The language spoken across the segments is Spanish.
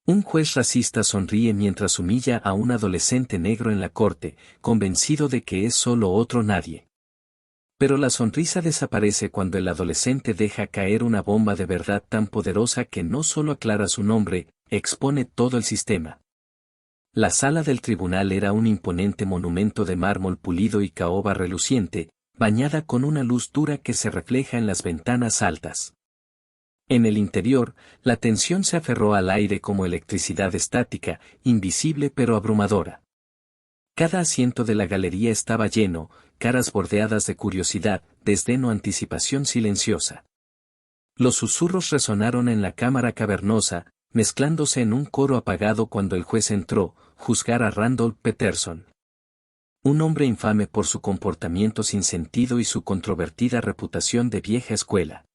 Un juez racista sonríe mientras humilla a un adolescente negro en la corte, convencido de que es solo otro nadie. Pero la sonrisa desaparece cuando el adolescente deja caer una bomba de verdad tan poderosa que no solo aclara su nombre, expone todo el sistema. La sala del tribunal era un imponente monumento de mármol pulido y caoba reluciente, bañada con una luz dura que se refleja en las ventanas altas. En el interior, la tensión se aferró al aire como electricidad estática, invisible pero abrumadora. Cada asiento de la galería estaba lleno, caras bordeadas de curiosidad, desdén o anticipación silenciosa. Los susurros resonaron en la cámara cavernosa, mezclándose en un coro apagado cuando el juez entró, juzgar a Randolph Peterson. Un hombre infame por su comportamiento sin sentido y su controvertida reputación de vieja escuela.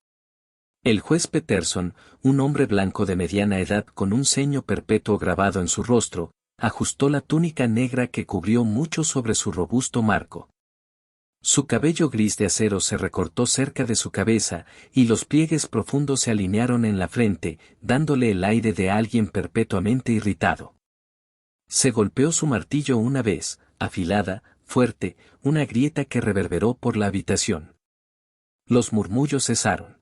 El juez Peterson, un hombre blanco de mediana edad con un ceño perpetuo grabado en su rostro, ajustó la túnica negra que cubrió mucho sobre su robusto marco. Su cabello gris de acero se recortó cerca de su cabeza, y los pliegues profundos se alinearon en la frente, dándole el aire de alguien perpetuamente irritado. Se golpeó su martillo una vez, afilada, fuerte, una grieta que reverberó por la habitación. Los murmullos cesaron.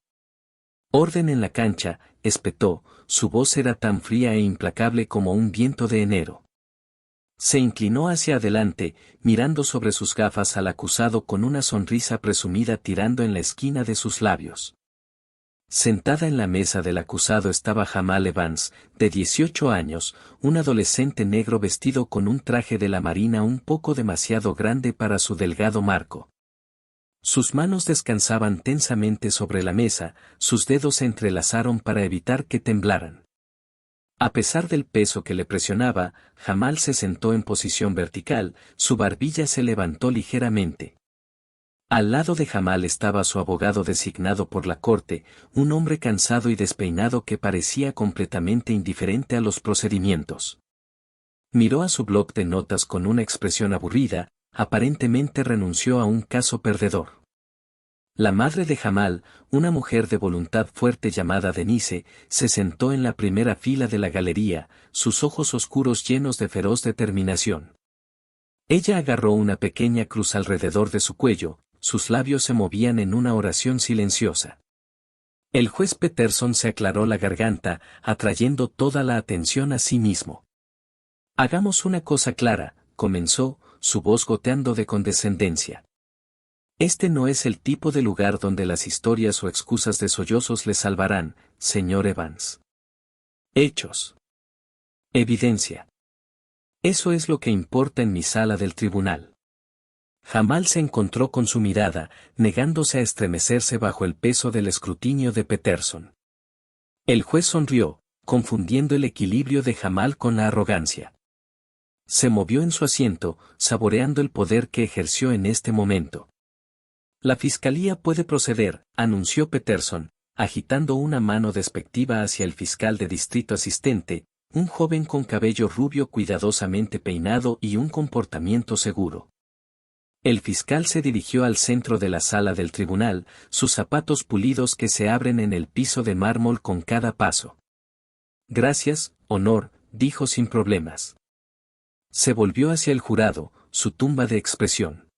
Orden en la cancha, espetó, su voz era tan fría e implacable como un viento de enero. Se inclinó hacia adelante, mirando sobre sus gafas al acusado con una sonrisa presumida tirando en la esquina de sus labios. Sentada en la mesa del acusado estaba Jamal Evans, de 18 años, un adolescente negro vestido con un traje de la marina un poco demasiado grande para su delgado marco. Sus manos descansaban tensamente sobre la mesa, sus dedos se entrelazaron para evitar que temblaran. A pesar del peso que le presionaba, Jamal se sentó en posición vertical, su barbilla se levantó ligeramente. Al lado de Jamal estaba su abogado designado por la corte, un hombre cansado y despeinado que parecía completamente indiferente a los procedimientos. Miró a su bloc de notas con una expresión aburrida, aparentemente renunció a un caso perdedor. La madre de Jamal, una mujer de voluntad fuerte llamada Denise, se sentó en la primera fila de la galería, sus ojos oscuros llenos de feroz determinación. Ella agarró una pequeña cruz alrededor de su cuello, sus labios se movían en una oración silenciosa. El juez Peterson se aclaró la garganta, atrayendo toda la atención a sí mismo. Hagamos una cosa clara, comenzó, su voz goteando de condescendencia. Este no es el tipo de lugar donde las historias o excusas de sollozos le salvarán, señor Evans. Hechos. Evidencia. Eso es lo que importa en mi sala del tribunal. Jamal se encontró con su mirada, negándose a estremecerse bajo el peso del escrutinio de Peterson. El juez sonrió, confundiendo el equilibrio de Jamal con la arrogancia. Se movió en su asiento, saboreando el poder que ejerció en este momento. La fiscalía puede proceder, anunció Peterson, agitando una mano despectiva hacia el fiscal de distrito asistente, un joven con cabello rubio cuidadosamente peinado y un comportamiento seguro. El fiscal se dirigió al centro de la sala del tribunal, sus zapatos pulidos que se abren en el piso de mármol con cada paso. Gracias, honor, dijo sin problemas. Se volvió hacia el jurado, su tumba de expresión.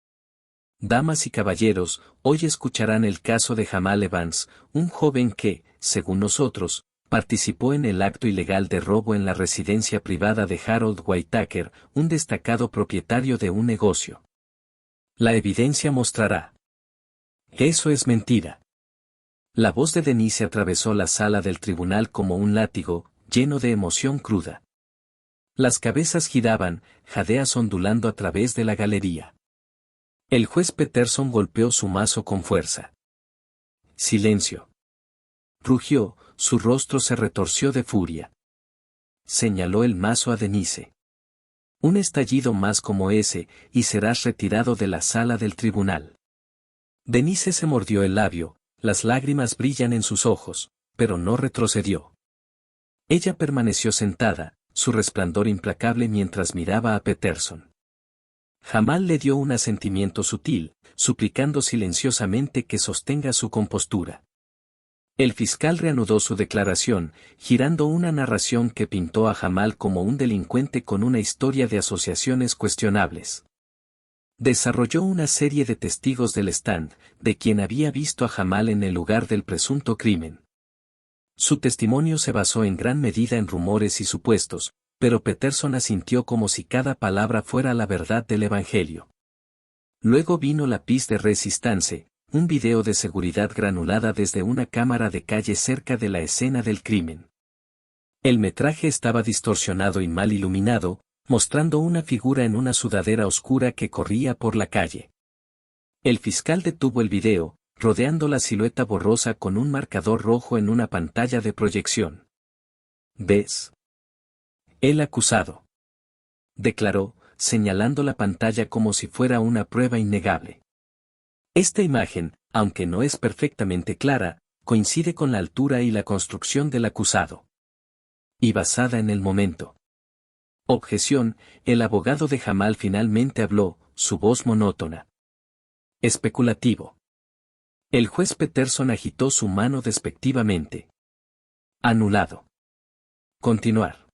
Damas y caballeros, hoy escucharán el caso de Jamal Evans, un joven que, según nosotros, participó en el acto ilegal de robo en la residencia privada de Harold Whitaker, un destacado propietario de un negocio. La evidencia mostrará que eso es mentira. La voz de Denise atravesó la sala del tribunal como un látigo, lleno de emoción cruda. Las cabezas giraban, jadeas ondulando a través de la galería. El juez Peterson golpeó su mazo con fuerza. Silencio. Rugió, su rostro se retorció de furia. Señaló el mazo a Denise. Un estallido más como ese, y serás retirado de la sala del tribunal. Denise se mordió el labio, las lágrimas brillan en sus ojos, pero no retrocedió. Ella permaneció sentada, su resplandor implacable mientras miraba a Peterson. Jamal le dio un asentimiento sutil, suplicando silenciosamente que sostenga su compostura. El fiscal reanudó su declaración, girando una narración que pintó a Jamal como un delincuente con una historia de asociaciones cuestionables. Desarrolló una serie de testigos del stand, de quien había visto a Jamal en el lugar del presunto crimen. Su testimonio se basó en gran medida en rumores y supuestos, pero Peterson asintió como si cada palabra fuera la verdad del Evangelio. Luego vino la piste de resistance, un video de seguridad granulada desde una cámara de calle cerca de la escena del crimen. El metraje estaba distorsionado y mal iluminado, mostrando una figura en una sudadera oscura que corría por la calle. El fiscal detuvo el video, rodeando la silueta borrosa con un marcador rojo en una pantalla de proyección. ¿Ves? El acusado. Declaró, señalando la pantalla como si fuera una prueba innegable. Esta imagen, aunque no es perfectamente clara, coincide con la altura y la construcción del acusado. Y basada en el momento. Objeción, el abogado de Jamal finalmente habló, su voz monótona. Especulativo. El juez Peterson agitó su mano despectivamente. Anulado. Continuar.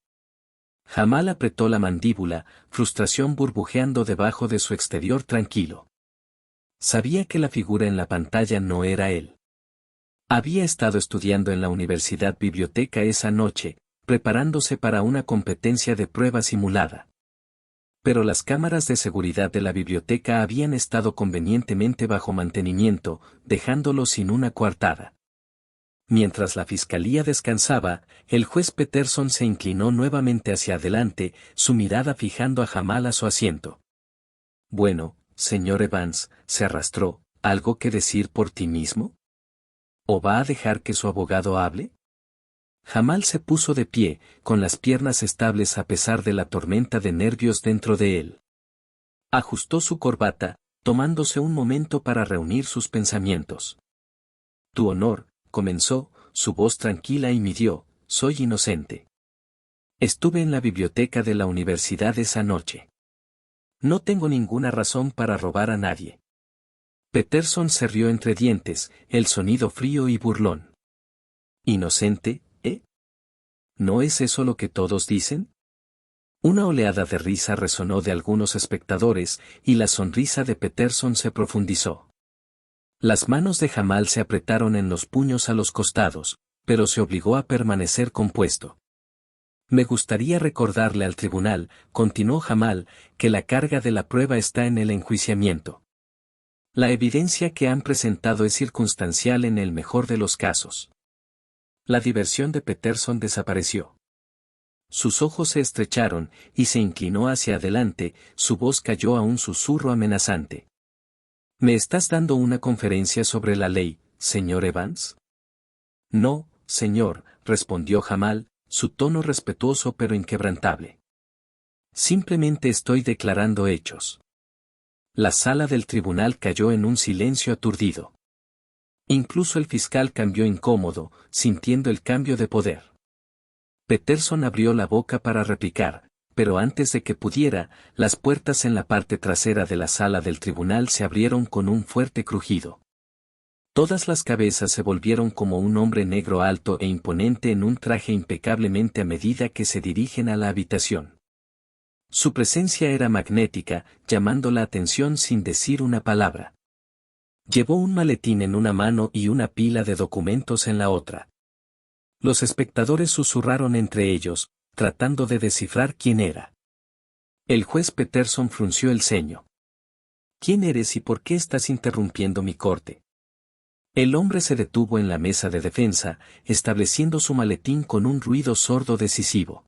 Jamal apretó la mandíbula, frustración burbujeando debajo de su exterior tranquilo. Sabía que la figura en la pantalla no era él. Había estado estudiando en la Universidad Biblioteca esa noche, preparándose para una competencia de prueba simulada. Pero las cámaras de seguridad de la biblioteca habían estado convenientemente bajo mantenimiento, dejándolo sin una coartada. Mientras la fiscalía descansaba, el juez Peterson se inclinó nuevamente hacia adelante, su mirada fijando a Jamal a su asiento. Bueno, señor Evans, se arrastró, ¿algo que decir por ti mismo? ¿O va a dejar que su abogado hable? Jamal se puso de pie, con las piernas estables a pesar de la tormenta de nervios dentro de él. Ajustó su corbata, tomándose un momento para reunir sus pensamientos. Tu honor, comenzó, su voz tranquila y midió, soy inocente. Estuve en la biblioteca de la universidad esa noche. No tengo ninguna razón para robar a nadie. Peterson se rió entre dientes, el sonido frío y burlón. ¿Inocente, eh? ¿No es eso lo que todos dicen? Una oleada de risa resonó de algunos espectadores, y la sonrisa de Peterson se profundizó. Las manos de Jamal se apretaron en los puños a los costados, pero se obligó a permanecer compuesto. Me gustaría recordarle al tribunal, continuó Jamal, que la carga de la prueba está en el enjuiciamiento. La evidencia que han presentado es circunstancial en el mejor de los casos. La diversión de Peterson desapareció. Sus ojos se estrecharon, y se inclinó hacia adelante, su voz cayó a un susurro amenazante. ¿Me estás dando una conferencia sobre la ley, señor Evans? No, señor, respondió Jamal, su tono respetuoso pero inquebrantable. Simplemente estoy declarando hechos. La sala del tribunal cayó en un silencio aturdido. Incluso el fiscal cambió incómodo, sintiendo el cambio de poder. Peterson abrió la boca para replicar, pero antes de que pudiera, las puertas en la parte trasera de la sala del tribunal se abrieron con un fuerte crujido. Todas las cabezas se volvieron como un hombre negro alto e imponente en un traje impecablemente a medida que se dirigen a la habitación. Su presencia era magnética, llamando la atención sin decir una palabra. Llevó un maletín en una mano y una pila de documentos en la otra. Los espectadores susurraron entre ellos, tratando de descifrar quién era. El juez Peterson frunció el ceño. ¿Quién eres y por qué estás interrumpiendo mi corte? El hombre se detuvo en la mesa de defensa, estableciendo su maletín con un ruido sordo decisivo.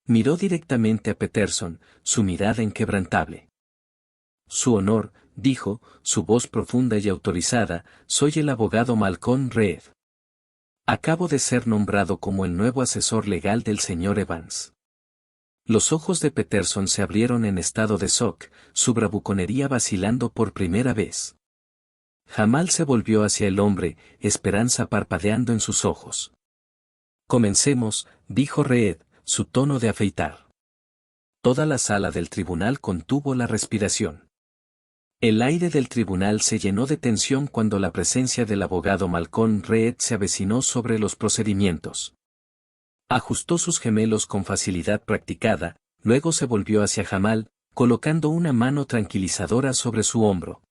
Miró directamente a Peterson, su mirada inquebrantable. Su honor, dijo, su voz profunda y autorizada, soy el abogado Malcolm Reed. Acabo de ser nombrado como el nuevo asesor legal del señor Evans. Los ojos de Peterson se abrieron en estado de shock, su bravuconería vacilando por primera vez. Jamal se volvió hacia el hombre, esperanza parpadeando en sus ojos. Comencemos, dijo Reed, su tono de afeitar. Toda la sala del tribunal contuvo la respiración. El aire del tribunal se llenó de tensión cuando la presencia del abogado Malcolm Reed se avecinó sobre los procedimientos. Ajustó sus gemelos con facilidad practicada, luego se volvió hacia Jamal, colocando una mano tranquilizadora sobre su hombro.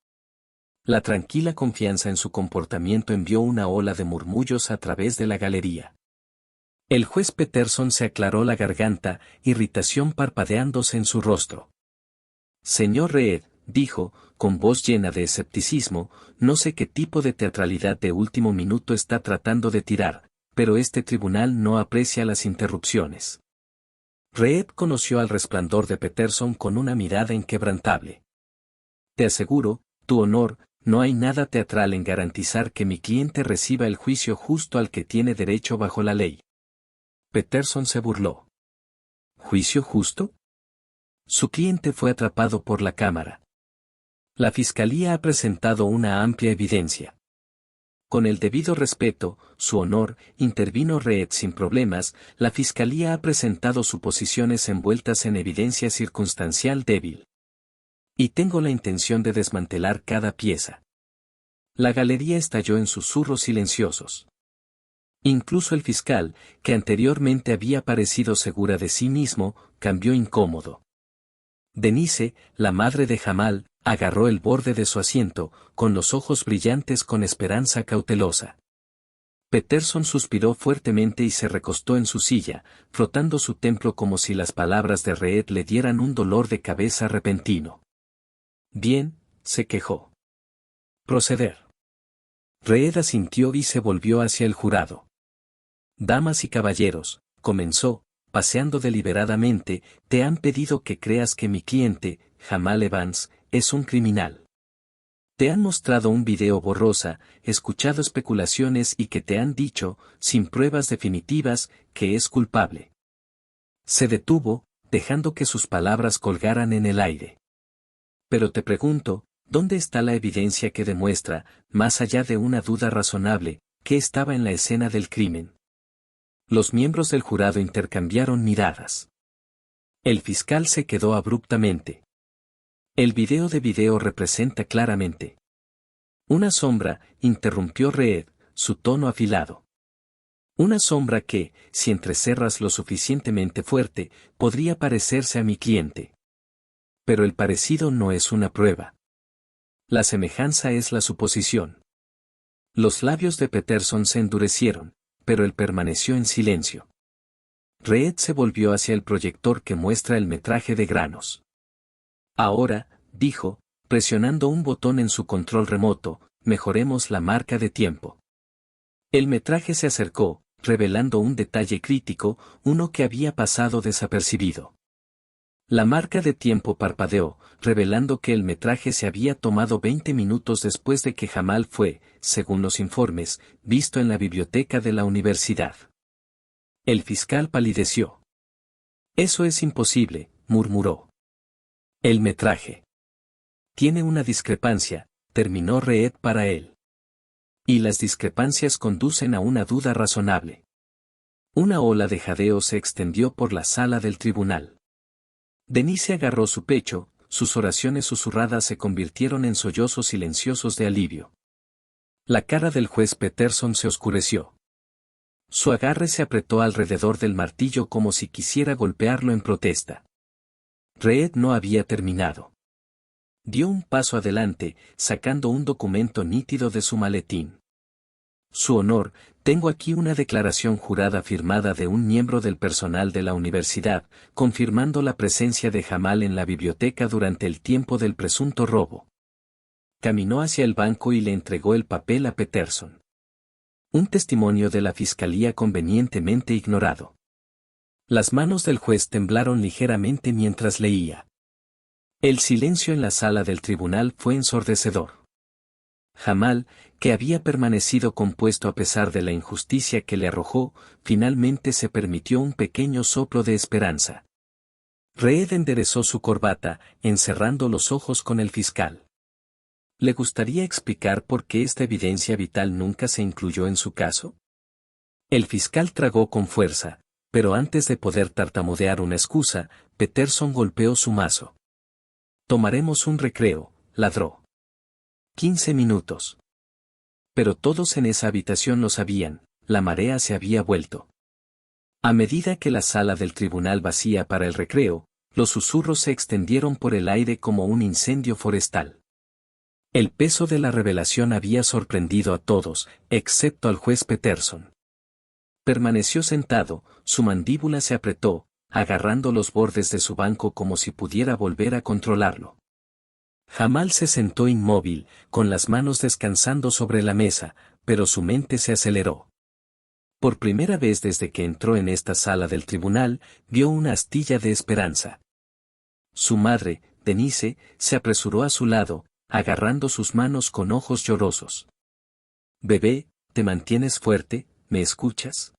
La tranquila confianza en su comportamiento envió una ola de murmullos a través de la galería. El juez Peterson se aclaró la garganta, irritación parpadeándose en su rostro. Señor Reed, dijo, con voz llena de escepticismo, no sé qué tipo de teatralidad de último minuto está tratando de tirar, pero este tribunal no aprecia las interrupciones. Reed conoció al resplandor de Peterson con una mirada inquebrantable. Te aseguro, tu honor, no hay nada teatral en garantizar que mi cliente reciba el juicio justo al que tiene derecho bajo la ley. Peterson se burló. ¿Juicio justo? Su cliente fue atrapado por la cámara. La fiscalía ha presentado una amplia evidencia. Con el debido respeto, su honor, intervino Reed sin problemas, la fiscalía ha presentado suposiciones envueltas en evidencia circunstancial débil. Y tengo la intención de desmantelar cada pieza. La galería estalló en susurros silenciosos. Incluso el fiscal, que anteriormente había parecido segura de sí mismo, cambió incómodo. Denise, la madre de Jamal, agarró el borde de su asiento, con los ojos brillantes con esperanza cautelosa. Peterson suspiró fuertemente y se recostó en su silla, frotando su templo como si las palabras de Reed le dieran un dolor de cabeza repentino. Bien, se quejó. Proceder. Reed asintió y se volvió hacia el jurado. Damas y caballeros, comenzó, paseando deliberadamente, te han pedido que creas que mi cliente, Jamal Evans, es un criminal. Te han mostrado un video borrosa, escuchado especulaciones y que te han dicho, sin pruebas definitivas, que es culpable. Se detuvo, dejando que sus palabras colgaran en el aire. Pero te pregunto, ¿dónde está la evidencia que demuestra, más allá de una duda razonable, que estaba en la escena del crimen? Los miembros del jurado intercambiaron miradas. El fiscal se quedó abruptamente. El video representa claramente. Una sombra, interrumpió Reed, su tono afilado. Una sombra que, si entrecerras lo suficientemente fuerte, podría parecerse a mi cliente. Pero el parecido no es una prueba. La semejanza es la suposición. Los labios de Peterson se endurecieron, pero él permaneció en silencio. Reed se volvió hacia el proyector que muestra el metraje de granos. Ahora, dijo, presionando un botón en su control remoto, mejoremos la marca de tiempo. El metraje se acercó, revelando un detalle crítico, uno que había pasado desapercibido. La marca de tiempo parpadeó, revelando que el metraje se había tomado 20 minutos después de que Jamal fue, según los informes, visto en la biblioteca de la universidad. El fiscal palideció. Eso es imposible, murmuró. El metraje. Tiene una discrepancia, terminó Reed para él. Y las discrepancias conducen a una duda razonable. Una ola de jadeo se extendió por la sala del tribunal. Denise agarró su pecho, sus oraciones susurradas se convirtieron en sollozos silenciosos de alivio. La cara del juez Peterson se oscureció. Su agarre se apretó alrededor del martillo como si quisiera golpearlo en protesta. Reed no había terminado. Dio un paso adelante, sacando un documento nítido de su maletín. Su honor, tengo aquí una declaración jurada firmada de un miembro del personal de la universidad, confirmando la presencia de Jamal en la biblioteca durante el tiempo del presunto robo. Caminó hacia el banco y le entregó el papel a Peterson. Un testimonio de la fiscalía convenientemente ignorado. Las manos del juez temblaron ligeramente mientras leía. El silencio en la sala del tribunal fue ensordecedor. Jamal, que había permanecido compuesto a pesar de la injusticia que le arrojó, finalmente se permitió un pequeño soplo de esperanza. Reed enderezó su corbata, encerrando los ojos con el fiscal. ¿Le gustaría explicar por qué esta evidencia vital nunca se incluyó en su caso? El fiscal tragó con fuerza, pero antes de poder tartamudear una excusa, Peterson golpeó su mazo. Tomaremos un recreo, ladró. 15 minutos. Pero todos en esa habitación lo sabían, la marea se había vuelto. A medida que la sala del tribunal vacía para el recreo, los susurros se extendieron por el aire como un incendio forestal. El peso de la revelación había sorprendido a todos, excepto al juez Peterson. Permaneció sentado, su mandíbula se apretó, agarrando los bordes de su banco como si pudiera volver a controlarlo. Jamal se sentó inmóvil, con las manos descansando sobre la mesa, pero su mente se aceleró. Por primera vez desde que entró en esta sala del tribunal, vio una astilla de esperanza. Su madre, Denise, se apresuró a su lado, agarrando sus manos con ojos llorosos. «Bebé, ¿te mantienes fuerte? ¿Me escuchas?»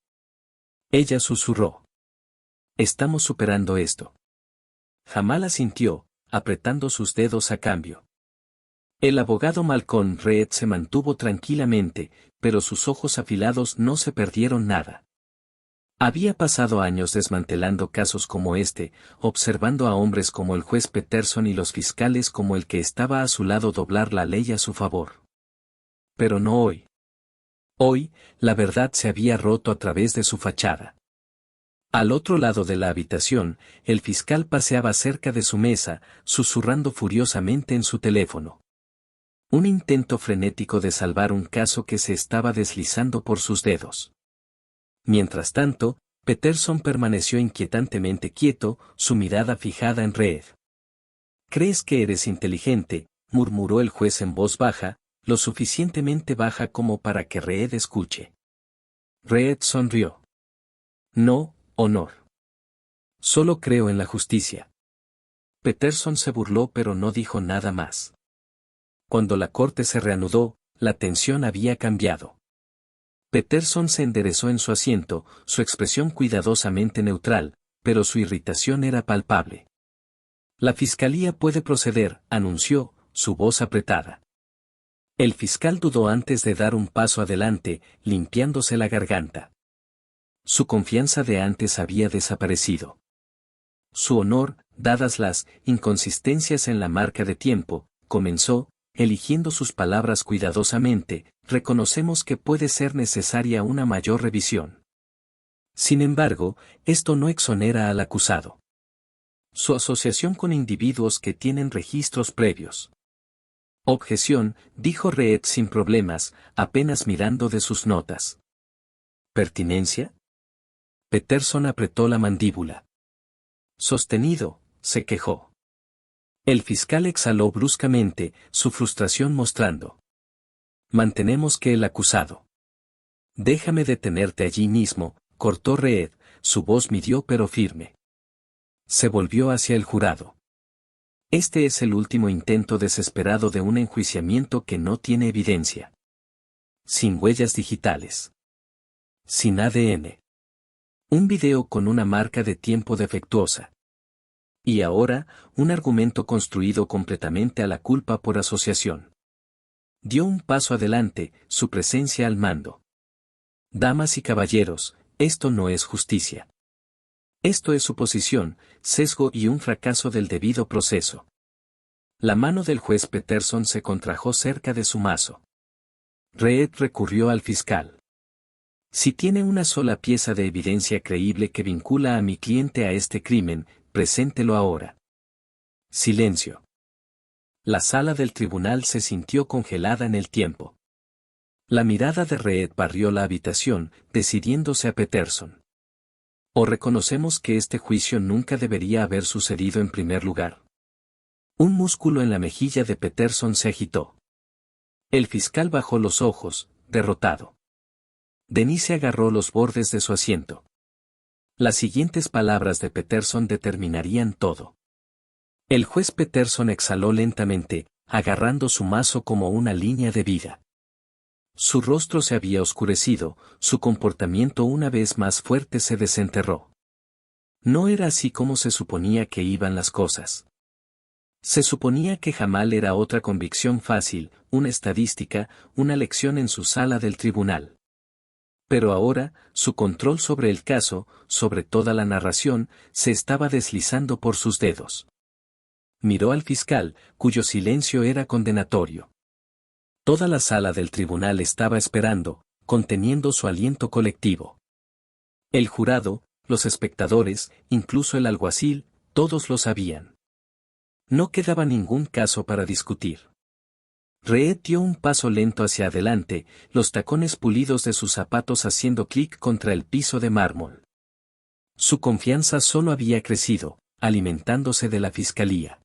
Ella susurró. «Estamos superando esto». Jamal asintió, apretando sus dedos a cambio. El abogado Malcolm Reed se mantuvo tranquilamente, pero sus ojos afilados no se perdieron nada. Había pasado años desmantelando casos como este, observando a hombres como el juez Peterson y los fiscales como el que estaba a su lado doblar la ley a su favor. Pero no hoy. Hoy, la verdad se había roto a través de su fachada. Al otro lado de la habitación, el fiscal paseaba cerca de su mesa, susurrando furiosamente en su teléfono. Un intento frenético de salvar un caso que se estaba deslizando por sus dedos. Mientras tanto, Peterson permaneció inquietantemente quieto, su mirada fijada en Reed. «¿Crees que eres inteligente?», murmuró el juez en voz baja, lo suficientemente baja como para que Reed escuche. Reed sonrió. «No, honor. Solo creo en la justicia». Peterson se burló pero no dijo nada más. Cuando la corte se reanudó, la tensión había cambiado. Peterson se enderezó en su asiento, su expresión cuidadosamente neutral, pero su irritación era palpable. «La fiscalía puede proceder», anunció, su voz apretada. El fiscal dudó antes de dar un paso adelante, limpiándose la garganta. Su confianza de antes había desaparecido. Su honor, dadas las inconsistencias en la marca de tiempo, comenzó, eligiendo sus palabras cuidadosamente, reconocemos que puede ser necesaria una mayor revisión. Sin embargo, esto no exonera al acusado. Su asociación con individuos que tienen registros previos. Objeción, dijo Reed sin problemas, apenas mirando de sus notas. ¿Pertinencia? Peterson apretó la mandíbula. Sostenido, se quejó. El fiscal exhaló bruscamente, su frustración mostrando. Mantenemos que el acusado. Déjame detenerte allí mismo, cortó Reed, su voz midió pero firme. Se volvió hacia el jurado. Este es el último intento desesperado de un enjuiciamiento que no tiene evidencia. Sin huellas digitales. Sin ADN. Un video con una marca de tiempo defectuosa. Y ahora, un argumento construido completamente a la culpa por asociación. Dio un paso adelante, su presencia al mando. Damas y caballeros, esto no es justicia. Esto es suposición, sesgo y un fracaso del debido proceso. La mano del juez Peterson se contrajo cerca de su mazo. Reed recurrió al fiscal. Si tiene una sola pieza de evidencia creíble que vincula a mi cliente a este crimen, preséntelo ahora. Silencio. La sala del tribunal se sintió congelada en el tiempo. La mirada de Reed barrió la habitación, decidiéndose a Peterson. ¿O reconocemos que este juicio nunca debería haber sucedido en primer lugar? Un músculo en la mejilla de Peterson se agitó. El fiscal bajó los ojos, derrotado. Denise agarró los bordes de su asiento. Las siguientes palabras de Peterson determinarían todo. El juez Peterson exhaló lentamente, agarrando su mazo como una línea de vida. Su rostro se había oscurecido, su comportamiento una vez más fuerte se desenterró. No era así como se suponía que iban las cosas. Se suponía que Jamal era otra convicción fácil, una estadística, una lección en su sala del tribunal. Pero ahora, su control sobre el caso, sobre toda la narración, se estaba deslizando por sus dedos. miró al fiscal, cuyo silencio era condenatorio. Toda la sala del tribunal estaba esperando, conteniendo su aliento colectivo. El jurado, los espectadores, incluso el alguacil, todos lo sabían. No quedaba ningún caso para discutir. Reed dio un paso lento hacia adelante, los tacones pulidos de sus zapatos haciendo clic contra el piso de mármol. Su confianza solo había crecido, alimentándose de la fiscalía.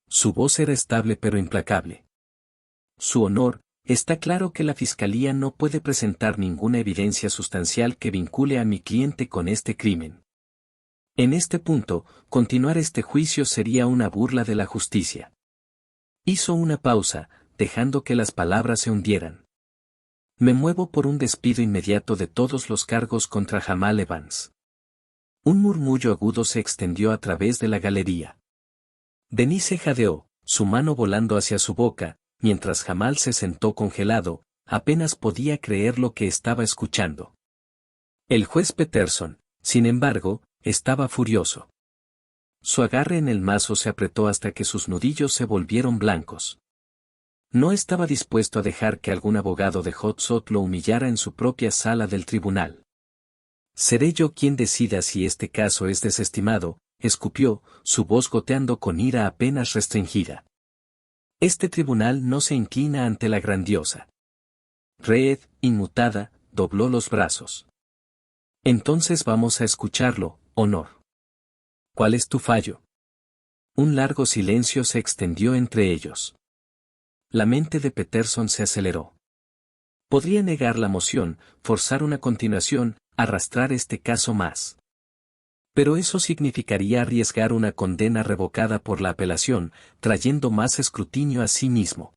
Su voz era estable pero implacable. Su honor, está claro que la fiscalía no puede presentar ninguna evidencia sustancial que vincule a mi cliente con este crimen. En este punto, continuar este juicio sería una burla de la justicia. Hizo una pausa, dejando que las palabras se hundieran. Me muevo por un despido inmediato de todos los cargos contra Jamal Evans. Un murmullo agudo se extendió a través de la galería. Denise jadeó, su mano volando hacia su boca, mientras Jamal se sentó congelado, apenas podía creer lo que estaba escuchando. El juez Peterson, sin embargo, estaba furioso. Su agarre en el mazo se apretó hasta que sus nudillos se volvieron blancos. No estaba dispuesto a dejar que algún abogado de Hot Shot lo humillara en su propia sala del tribunal. Seré yo quien decida si este caso es desestimado, escupió, su voz goteando con ira apenas restringida. Este tribunal no se inclina ante la grandiosa. Reed, inmutada, dobló los brazos. Entonces vamos a escucharlo, honor. ¿Cuál es tu fallo? Un largo silencio se extendió entre ellos. La mente de Peterson se aceleró. Podría negar la moción, forzar una continuación, arrastrar este caso más. Pero eso significaría arriesgar una condena revocada por la apelación, trayendo más escrutinio a sí mismo.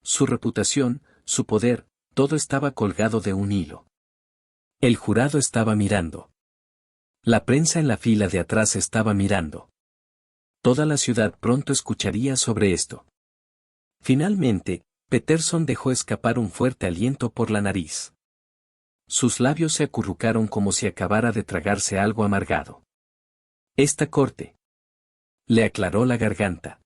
Su reputación, su poder, todo estaba colgado de un hilo. El jurado estaba mirando. La prensa en la fila de atrás estaba mirando. Toda la ciudad pronto escucharía sobre esto. Finalmente, Peterson dejó escapar un fuerte aliento por la nariz. Sus labios se acurrucaron como si acabara de tragarse algo amargado. Esta corte. Le aclaró la garganta.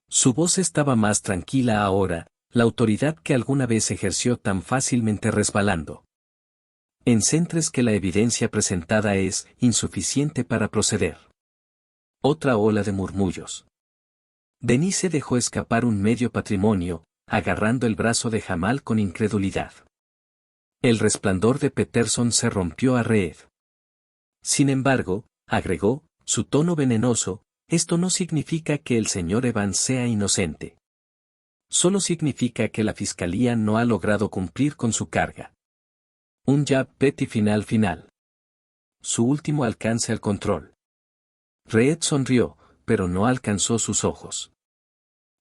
Su voz estaba más tranquila ahora, la autoridad que alguna vez ejerció tan fácilmente resbalando. Encentres que la evidencia presentada es insuficiente para proceder. Otra ola de murmullos. Denise dejó escapar un medio patrimonio, agarrando el brazo de Jamal con incredulidad. El resplandor de Peterson se rompió a Reed. Sin embargo, agregó, su tono venenoso, esto no significa que el señor Evans sea inocente. Solo significa que la fiscalía no ha logrado cumplir con su carga. Un jab petty final. Su último alcance al control. Reed sonrió, pero no alcanzó sus ojos.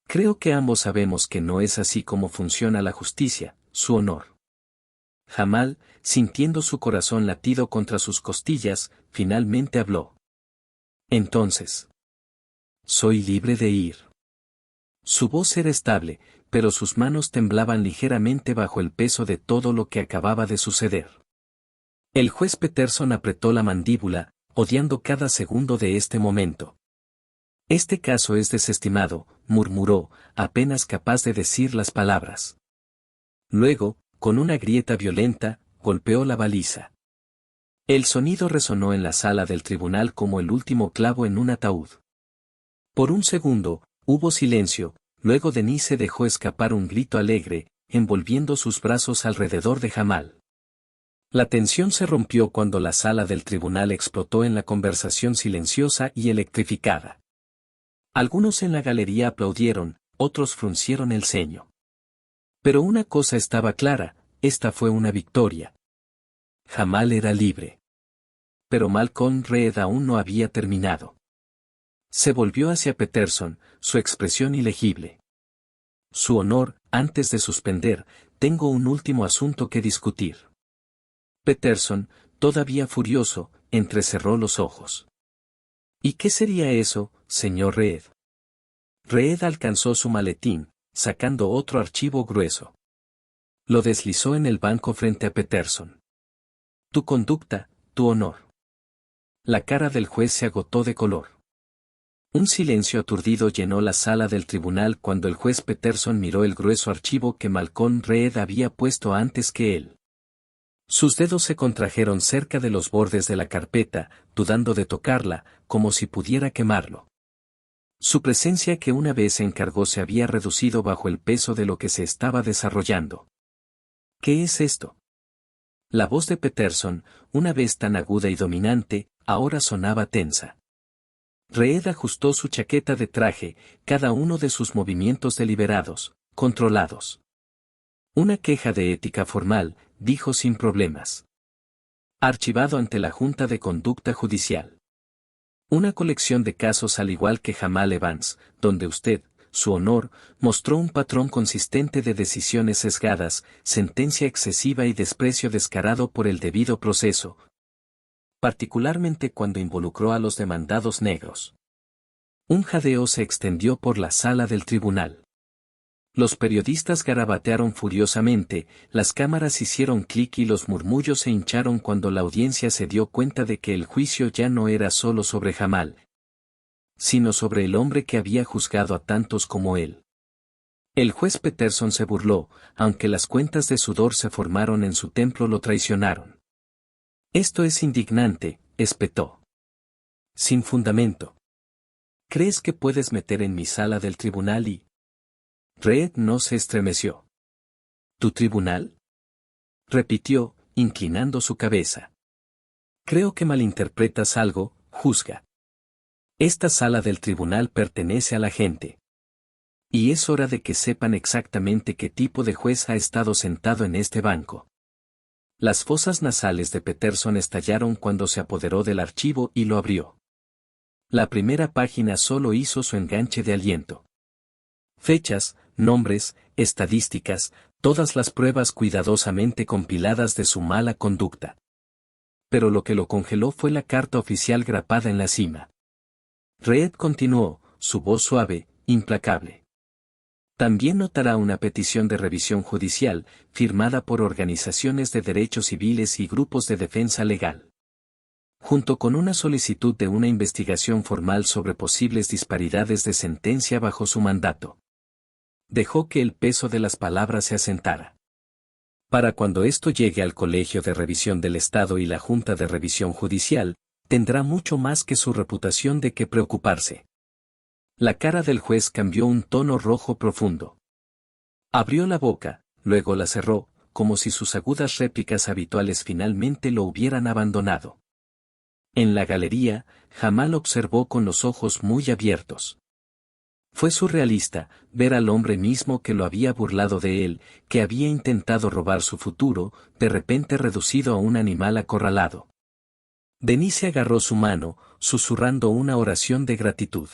Creo que ambos sabemos que no es así como funciona la justicia, su honor. Jamal, sintiendo su corazón latido contra sus costillas, finalmente habló. Entonces. Soy libre de ir. Su voz era estable, pero sus manos temblaban ligeramente bajo el peso de todo lo que acababa de suceder. El juez Peterson apretó la mandíbula, odiando cada segundo de este momento. Este caso es desestimado, murmuró, apenas capaz de decir las palabras. Luego, con una grieta violenta, golpeó la baliza. El sonido resonó en la sala del tribunal como el último clavo en un ataúd. Por un segundo, hubo silencio, luego Denise dejó escapar un grito alegre, envolviendo sus brazos alrededor de Jamal. La tensión se rompió cuando la sala del tribunal explotó en la conversación silenciosa y electrificada. Algunos en la galería aplaudieron, otros fruncieron el ceño. Pero una cosa estaba clara, esta fue una victoria. Jamal era libre. Pero Malcolm Reed aún no había terminado. Se volvió hacia Peterson, su expresión ilegible. Su honor, antes de suspender, tengo un último asunto que discutir. Peterson, todavía furioso, entrecerró los ojos. ¿Y qué sería eso, señor Reed? Reed alcanzó su maletín, sacando otro archivo grueso. Lo deslizó en el banco frente a Peterson. Tu conducta, tu honor. La cara del juez se agotó de color. Un silencio aturdido llenó la sala del tribunal cuando el juez Peterson miró el grueso archivo que Malcolm Reed había puesto antes que él. Sus dedos se contrajeron cerca de los bordes de la carpeta, dudando de tocarla, como si pudiera quemarlo. Su presencia que una vez se encargó se había reducido bajo el peso de lo que se estaba desarrollando. ¿Qué es esto? La voz de Peterson, una vez tan aguda y dominante, ahora sonaba tensa. Reed ajustó su chaqueta de traje, cada uno de sus movimientos deliberados, controlados. Una queja de ética formal, dijo sin problemas. Archivado ante la Junta de Conducta Judicial. Una colección de casos al igual que Jamal Evans, donde usted, su honor, mostró un patrón consistente de decisiones sesgadas, sentencia excesiva y desprecio descarado por el debido proceso, particularmente cuando involucró a los demandados negros. Un jadeo se extendió por la sala del tribunal. Los periodistas garabatearon furiosamente, las cámaras hicieron clic y los murmullos se hincharon cuando la audiencia se dio cuenta de que el juicio ya no era solo sobre Jamal, sino sobre el hombre que había juzgado a tantos como él. El juez Peterson se burló, aunque las cuentas de sudor se formaron en su templo lo traicionaron. Esto es indignante, espetó. Sin fundamento. ¿Crees que puedes meter en mi sala del tribunal y...? Reed no se estremeció. ¿Tu tribunal? Repitió, inclinando su cabeza. Creo que malinterpretas algo, juzga. Esta sala del tribunal pertenece a la gente. Y es hora de que sepan exactamente qué tipo de juez ha estado sentado en este banco. Las fosas nasales de Peterson estallaron cuando se apoderó del archivo y lo abrió. La primera página solo hizo su enganche de aliento. Fechas, nombres, estadísticas, todas las pruebas cuidadosamente compiladas de su mala conducta. Pero lo que lo congeló fue la carta oficial grapada en la cima. Reed continuó, su voz suave, implacable. También notará una petición de revisión judicial, firmada por organizaciones de derechos civiles y grupos de defensa legal. Junto con una solicitud de una investigación formal sobre posibles disparidades de sentencia bajo su mandato. Dejó que el peso de las palabras se asentara. Para cuando esto llegue al Colegio de Revisión del Estado y la Junta de Revisión Judicial, tendrá mucho más que su reputación de qué preocuparse. La cara del juez cambió un tono rojo profundo. Abrió la boca, luego la cerró, como si sus agudas réplicas habituales finalmente lo hubieran abandonado. En la galería, Jamal observó con los ojos muy abiertos. Fue surrealista ver al hombre mismo que lo había burlado de él, que había intentado robar su futuro, de repente reducido a un animal acorralado. Denise agarró su mano, susurrando una oración de gratitud.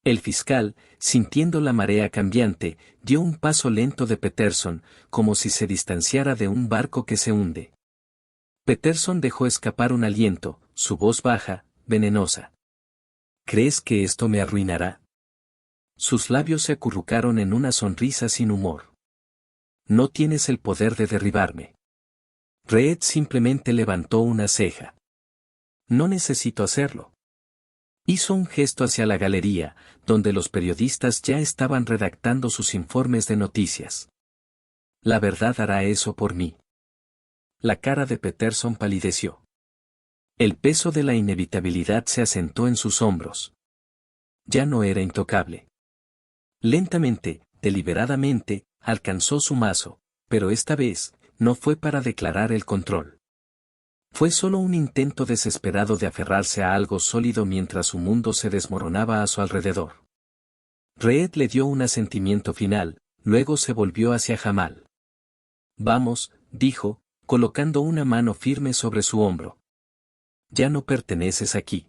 El fiscal, sintiendo la marea cambiante, dio un paso lento de Peterson, como si se distanciara de un barco que se hunde. Peterson dejó escapar un aliento, su voz baja, venenosa. ¿Crees que esto me arruinará? Sus labios se acurrucaron en una sonrisa sin humor. No tienes el poder de derribarme. Reed simplemente levantó una ceja. No necesito hacerlo. Hizo un gesto hacia la galería, donde los periodistas ya estaban redactando sus informes de noticias. La verdad hará eso por mí. La cara de Peterson palideció. El peso de la inevitabilidad se asentó en sus hombros. Ya no era intocable. Lentamente, deliberadamente, alcanzó su mazo, pero esta vez, no fue para declarar el control. Fue solo un intento desesperado de aferrarse a algo sólido mientras su mundo se desmoronaba a su alrededor. Reed le dio un asentimiento final, luego se volvió hacia Jamal. Vamos, dijo, colocando una mano firme sobre su hombro. Ya no perteneces aquí.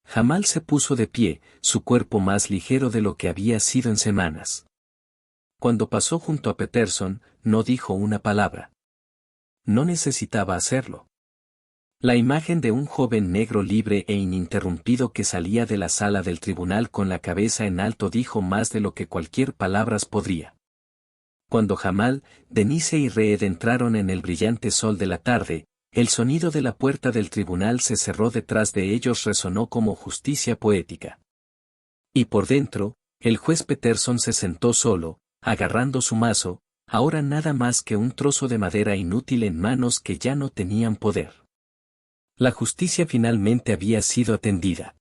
Jamal se puso de pie, su cuerpo más ligero de lo que había sido en semanas. Cuando pasó junto a Peterson, no dijo una palabra. No necesitaba hacerlo. La imagen de un joven negro libre e ininterrumpido que salía de la sala del tribunal con la cabeza en alto dijo más de lo que cualquier palabras podría. Cuando Jamal, Denise y Reed entraron en el brillante sol de la tarde, el sonido de la puerta del tribunal se cerró detrás de ellos resonó como justicia poética. Y por dentro, el juez Peterson se sentó solo, agarrando su mazo, ahora nada más que un trozo de madera inútil en manos que ya no tenían poder. La justicia finalmente había sido atendida.